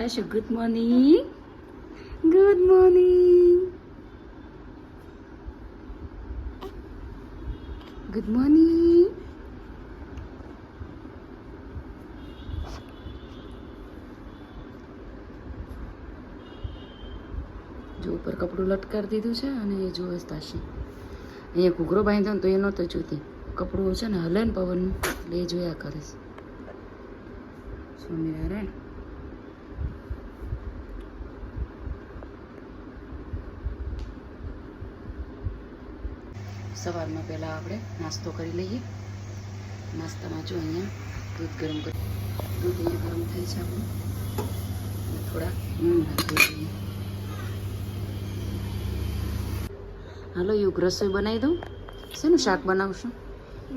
તાશુ good morning. Good morning. Good morning. જો ઉપર કપડું લટકાવી દીધું છે અને એ જોવે તાશી અહીંયા ઘૂઘરો બાંધ્યો ને તો એ નહોતો જોતી. કપડું છે ને હલે ને પવનનું એટલે એ જોયા કરે છે. સ્વામિનારાયણ. સવારમાં પહેલાં આપણે નાસ્તો કરી લઈએ. નાસ્તામાં જો અહીંયા દૂધ ગરમ કરી દૂધ અહીંયા ગરમ થાય છે આપણું થોડા નાખી દઈએ. હાલો યુગ રસોઈ બનાવી દઉં. શેનું શાક બનાવશું?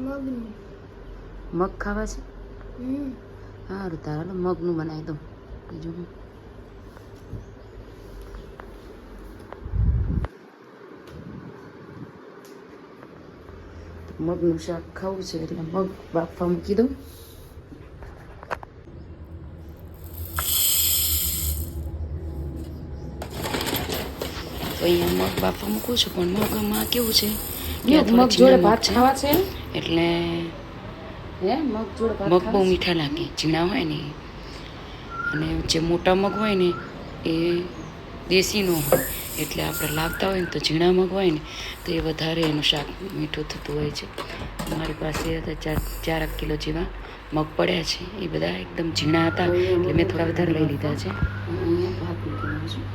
મગનું. મગ ખાવા છે? સારું તાર હાલો મગનું બનાવી દઉં. બીજું મગનું શાક ખાવું છે એટલે મગ બાફવા મૂકી દઉં. તો અહીંયા મગ બાફવા મૂકું છું પણ મગમાં કેવું છે કે મગ જોડે ભાત ખાવા છે એટલે મગ જોડે મગ બહુ મીઠા લાગે ઝીણા હોય ને. અને જે મોટા મગ હોય ને એ દેશીનો હોય એટલે આપણે લાવતા હોય ને તો ઝીણા મગ હોય ને તો એ વધારે એનું શાક મીઠું થતું હોય છે. મારી પાસે હતા 4 કિલો જેવા મગ પડ્યા છે. એ બધા એકદમ ઝીણા હતા એટલે મેં થોડા વધારે લઈ લીધા છે. ભાત મૂકી છું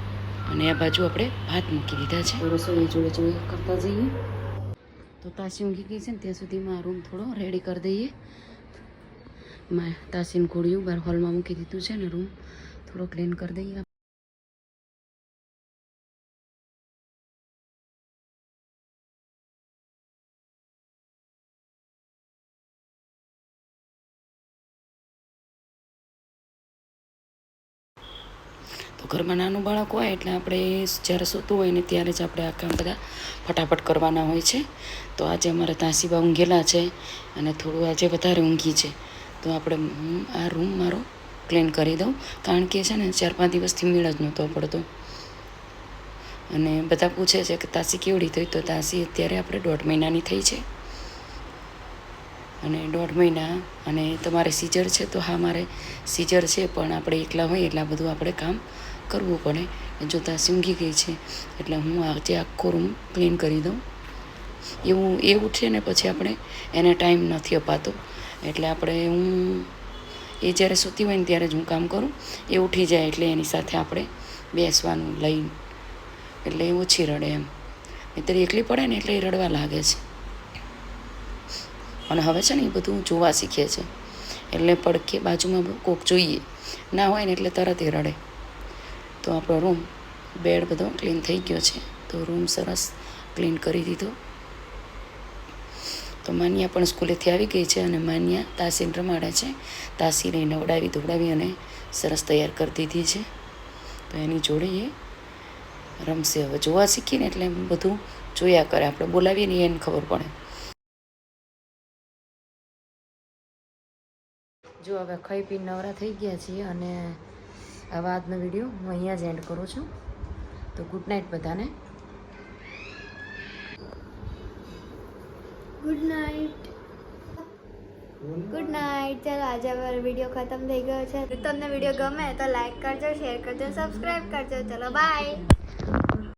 અને આ બાજુ આપણે ભાત મૂકી દીધા છે. રસોઈ જોડે જોડે કરતા જઈએ. તો તાસી ઊંઘી ગઈ છે ને ત્યાં સુધીમાં રૂમ થોડો રેડી કરી દઈએ. તાસીને ઘોડિયું બહાર હોલમાં મૂકી દીધું છે ને રૂમ થોડો ક્લીન કરી દઈએ. તો ઘરમાં નાનું બાળક હોય એટલે આપણે જ્યારે સૂતું હોય ને ત્યારે જ આપણે આ કામ બધા ફટાફટ કરવાના હોય છે. તો આજે અમારે તાસીબા ઊંઘેલા છે અને થોડું આજે વધારે ઊંઘી છે. તો આપણે હું આ રૂમ મારો ક્લીન કરી દઉં કારણ કે છે ને 4-5 દિવસથી મેળ જ નહોતો પડતો. અને બધા પૂછે છે કે તાસી કેવડી થઈ? તો તાસી અત્યારે આપણે 1.5 મહિનાની થઈ છે. અને 1.5 મહિના અને તમારે સીઝર છે? તો હા મારે સીઝર છે પણ આપણે એકલા હોય એટલે બધું આપણે કામ કરવું પડે. જો તાસી ઊંઘી ગઈ છે એટલે હું આજે આખો રૂમ ક્લીન કરી દઉં. એ ઉઠે ને પછી આપણે એને ટાઈમ નથી અપાતો એટલે આપણે એ જ્યારે સૂતી હોય ને ત્યારે જ હું કામ કરું. એ ઉઠી જાય એટલે એની સાથે આપણે બેસવાનું લઈને એટલે એ ઓછી રડે એમ. નહીંતર એકલી પડે ને એટલે એ રડવા લાગે છે. અને હવે છે ને એ બધું જોવા શીખે છે એટલે પડખે બાજુમાં કોક જોઈએ ના હોય ને એટલે તરત એ રડે. તો આપણો રૂમ બેડ બધો ક્લીન થઈ ગયો છે. તો રૂમ સરસ ક્લીન કરી દીધો. તો માન્યા પણ સ્કૂલેથી આવી ગઈ છે અને માન્યા તાસીને રમાડે છે. તાસીને નવડાવી ધોવડાવી અને સરસ તૈયાર કરી દીધી છે. તો એની જોડે એ રમશે. હવે જોવા શીખીને એટલે બધું જોયા કરે. આપણે બોલાવીએ ને એને ખબર પડે. જો હવે ખાઈ પી નવરા થઈ ગયા છીએ અને હવે આજનો વિડીયો હું અહીંયા જ એન્ડ કરું છું. તો ગુડ નાઇટ બધાને. Good night. Good night. ચાલો આજે અમારો વિડીયો ખતમ થઈ ગયો છે. તમને વિડીયો ગમે તો લાઈક કરજો, શેર કરજો, સબસ્ક્રાઈબ કરજો. ચલો બાય.